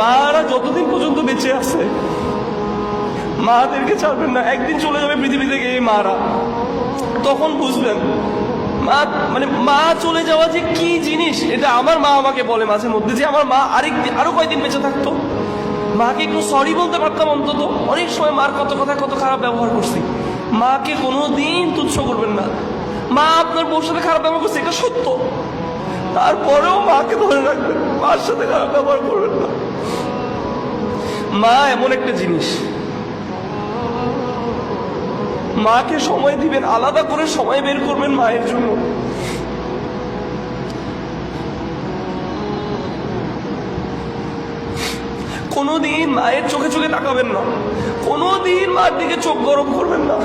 মারা যতদিন পর্যন্ত বেঁচে আছে মাদেরকে ছাড়বেন না। একদিন চলে যাবে পৃথিবী থেকে এই মারা, তখন বুঝবেন মা চলে যাওয়া যে কি জিনিস। এটা আমার মা আমাকে বলে মাঝে মধ্যে যে আমার মা আরো কয়দিন বেঁচে থাকতো, মাকে একটু সরি বলতে পারতাম অন্তত। অনেক সময় মার কত কথা কত খারাপ ব্যবহার করছি, মাকে কোনোদিন তুচ্ছ করবেন না। মা আপনার বউর সাথে খারাপ ব্যবহার করছে, এটা সত্য, তারপরেও মাকে ধরে রাখবেন, মার সাথে খারাপ ব্যবহার করবেন না। মা এমন একটা জিনিস, মাকে সময় দিবেন, আলাদা করে সময় বের করবেন মায়ের জন্য। কোনোদিন মায়ের চোখে চোখে তাকাবেন না, কোনোদিন মার দিকে চোখ গরম করবেন না।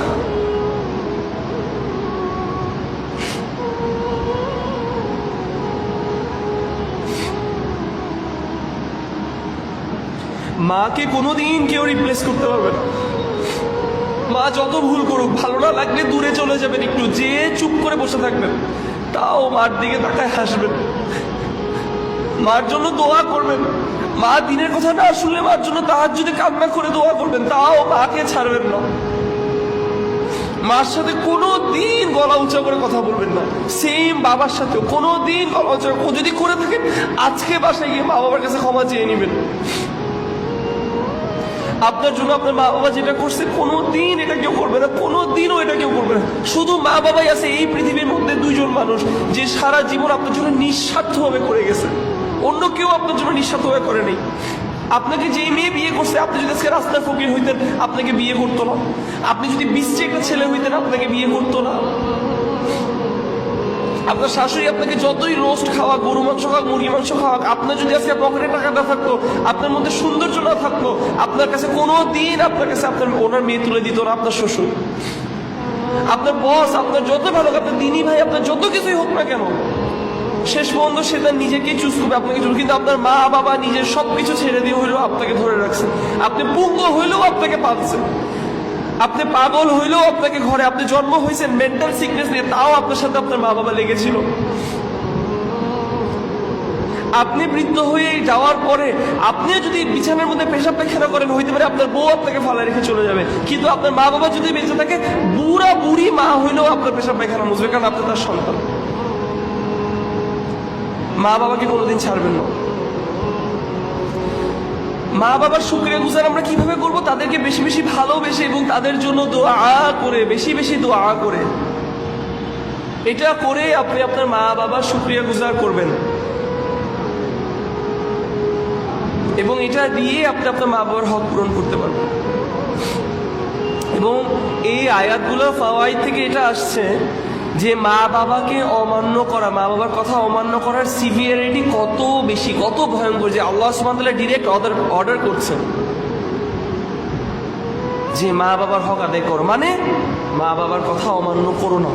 মাকে কোনোদিন কেউ রিপ্লেস করতে পারবে না। মা যত ভুল করুক, ভালো না লাগলে দূরে চলে যাবেন, একটু যে চুপ করে বসে থাকবেন, তাও মার দিকে তাকায় হাসবেন, মার জন্য দোয়া করবেন। মা দিনের কথা না শুনলে মার জন্য তাহাজ্জুদে কান্না করে দোয়া করবেন, তাও মাকে ছাড়বেন না। মার সাথে কোনো দিন গলা উঁচা করে কথা বলবেন না, সেম বাবার সাথেও কোনো দিন গলা উঁচা যদি করে থাকেন, আজকে বাসায় গিয়ে মা বাবার কাছে ক্ষমা চেয়ে নেবেন। আপনার জন্য আপনার মা বাবা যেটা করছে কোনোদিন এটা কেউ করবে না, কোনোদিনও এটা কেউ করবে না। শুধু মা বাবাই আছে এই পৃথিবীর মধ্যে দুইজন মানুষ যে সারা জীবন আপনার জন্য নিঃস্বার্থভাবে করে গেছে, অন্য কেউ আপনার জন্য নিঃস্বার্থভাবে করে নেই। আপনাকে যে মেয়ে বিয়ে করছে, আপনি যদি আজকে রাস্তার ফকির হইতেন আপনাকে বিয়ে করতো না। আপনি যদি বিশ্বে একটা ছেলে হইতেন আপনাকে বিয়ে করতো না। আপনার শাশুড়ি আপনাকে যতই রোস্ট খাওয়া, গরু মাংস খাওয়া, মুরগি মাংস খাওয়া, আপনার যদি আজকে পকেটে টাকা না থাকতো, আপনার মধ্যে সৌন্দর্য না থাকতো, আপনার কাছে কোনো দিন আপনার কাছে আপনার ওনার মেয়ে তুলে দিত না আপনার শ্বশুর। আপনার বস আপনার যত ভালো, আপনার দিনী ভাই আপনার যত কিছুই হোক না কেন, শেষ পর্যন্ত সে তার নিজেকেই চুজ করবে, আপনাকে চুজ। কিন্তু আপনার মা বাবা নিজের সবকিছু ছেড়ে দিয়ে হইলেও আপনাকে ধরে রাখছে। আপনি পুঙ্গ হইলেও আপনাকে পালছে, আপনি পাগল হইলেও আপনাকে ঘরে, আপনি জন্ম হয়েছেন মেন্টাল সিকনেস নিয়ে, তাও আপনার সাথে আপনার মা বাবা লেগেছিল। আপনি বৃদ্ধ হয়ে যাওয়ার পরে আপনিও যদি বিছানার মধ্যে পেশাব পায়খানা করেন, হইতে পারে আপনার বউ আপনাকে ফালা রেখে চলে যাবে, কিন্তু আপনার মা বাবা যদি বেঁচে থাকে, বুড়া বুড়ি মা হইলেও আপনার পেশাব পায়খানা মুছবে, কারণ আপনি তার সন্তান। মা বাবাকে কোনোদিন ছাড়বেন না। মা বাবার শুকরিয়া গুজার আমরা কিভাবে করবো? তাদেরকে বেশি বেশি ভালোবেসে এবং তাদের জন্য দোয়া করে, বেশি বেশি দোয়া করে। এটা করে আপনি আপনার মা বাবার শুকরিয়া গুজার করবেন, এবং এটা দিয়ে আপনি আপনার মা বাবার হক পূরণ করতে পারবেন। এবং এই আয়াতগুলোর ফাওয়াইদ থেকে এটা আসছে যে মা বাবাকে অমান্য করা, মা বাবার কথা অমান্য করার সিভিয়ারিটি কত বেশি, কত ভয়ঙ্কর, যে আল্লাহ সুবহানাহু ওয়া তাআলা ডিরেক্ট অর্ডার করছেন যে মা বাবার হক আদায় করো, মানে মা বাবার কথা অমান্য করো না।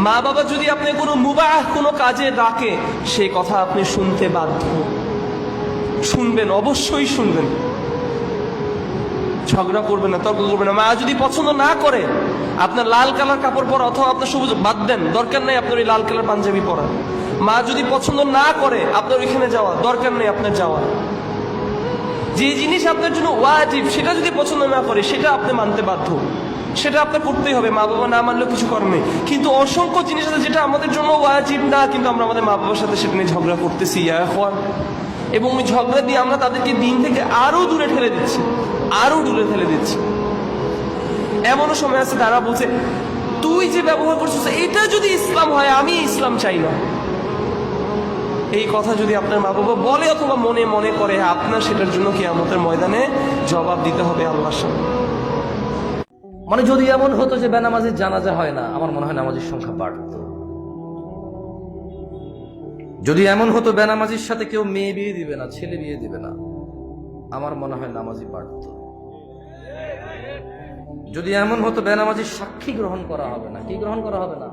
মা বাবা যদি আপনি কোনো মুবাহ কোনো কাজে ডাকে, সেই কথা আপনি শুনতে বাধ্য, শুনবেন, অবশ্যই শুনবেন। ঝগড়া করবেন না, তর্ক করবেন না। মা যদি পছন্দ না করে আপনার লাল কালার কাপড় পরা, অথবা আপনার সবুজ, বাদ দেন, দরকার নেই আপনার ওই লাল কালার পাঞ্জাবি পরা। মা যদি পছন্দ না করে আপনার ওইখানে যাওয়া, দরকার নেই আপনার যাওয়া। যে জিনিস আপনার জন্য ওয়াজিব, সেটা যদি পছন্দ না করে, সেটা আপনি মানতে বাধ্য, সেটা আপনার করতেই হবে। মা বাবা না মানলেও কিছু করার নেই। কিন্তু অসংখ্য জিনিস আছে যেটা আমাদের জন্য ওয়াজিব না, কিন্তু আমরা আমাদের মা বাবার সাথে সেটা নিয়ে ঝগড়া করতেছি, এবং ওই ঝগড়া দিয়ে আমরা তাদেরকে দিন থেকে আরো দূরে ঠেলে দিচ্ছি, আরো দূরে ঠেলে দিচ্ছি। এমনও সময় আছে তারা বলছে, তুই যে ব্যবহার করছিস এটা যদি ইসলাম হয়, আমি ইসলাম চাই না। এই কথা যদি আপনার মা বাবা বলে অথবা মনে মনে করে, আপনার সেটার জন্য কিয়ামতের ময়দানে জবাব দিতে হবে আল্লাহর সামনে। মানে যদি এমন হতো যে বেনামাজির জানাজা হয় না, আমার মনে হয় নামাজির সংখ্যা বাড়ত। যদি এমন হতো বেনামাজির সাথে কেউ মেয়ে বিয়ে দিবে না, ছেলে বিয়ে দিবে না, আমার মনে হয় নামাজি বাড়ত। যদি এমন হতো বেনামাজির সাক্ষী গ্রহণ করা হবে না, কি গ্রহণ করা হবে না,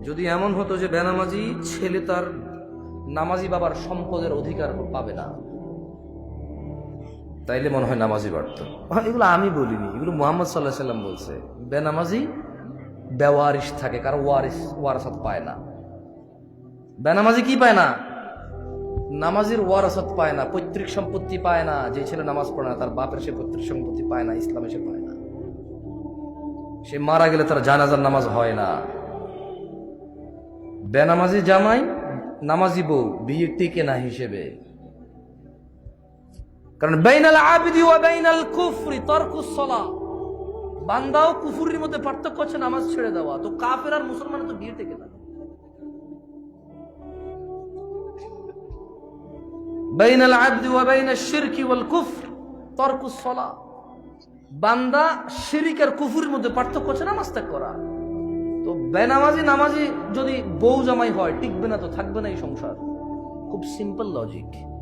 যদি এমন হতো যে বেনামাজি ছেলে তার নামাজি বাবার সম্পদের অধিকার পাবে না, তাইলে মনে হয় নামাজি বাড়ত। এগুলো আমি বলিনি, এগুলো মুহাম্মদ সাল্লাল্লাহু আলাইহি সাল্লাম বলছে। বেনামাজি বেওয়ারিশ থাকে, কারণ ওয়ারাসাত পায় না। বেনামাজি কি পায় না? নামাজের ওয়ারাসাত পায় না, পৈতৃক সম্পত্তি পায় না। যে ছেলে নামাজ পড়ে না তার বাপের সে পৈতৃক সম্পত্তি পায় না, ইসলামে সে পায় না। সে মারা গেলে তার জানাজার নামাজ হয় না। বেনামাজি জামাই, নামাজি বউ, বিয়ে টিকে না হিসেবে। কারণ বাইনাল আবিদি ওয়া বাইনাল কুফরি তারকুস সালাহ, বান্দাও কুফরির মধ্যে পার্থক্য আছে নামাজ ছেড়ে দেওয়া। তো কাফের আর মুসলমানের তো বিয়ে টিকে না। বাইনাল আবদি ওয়া বাইনাশ শিরকি ওয়াল কুফর তারকুস সালাহ, বান্দা শিরিক আর কুফরের মধ্যে পার্থক্য আছে নামাজ ত্যাগ করা। তো বেনামাজি নামাজি যদি বউ জামাই হয় টিকবে না, তো থাকবে না এই সংসার। খুব সিম্পল লজিক।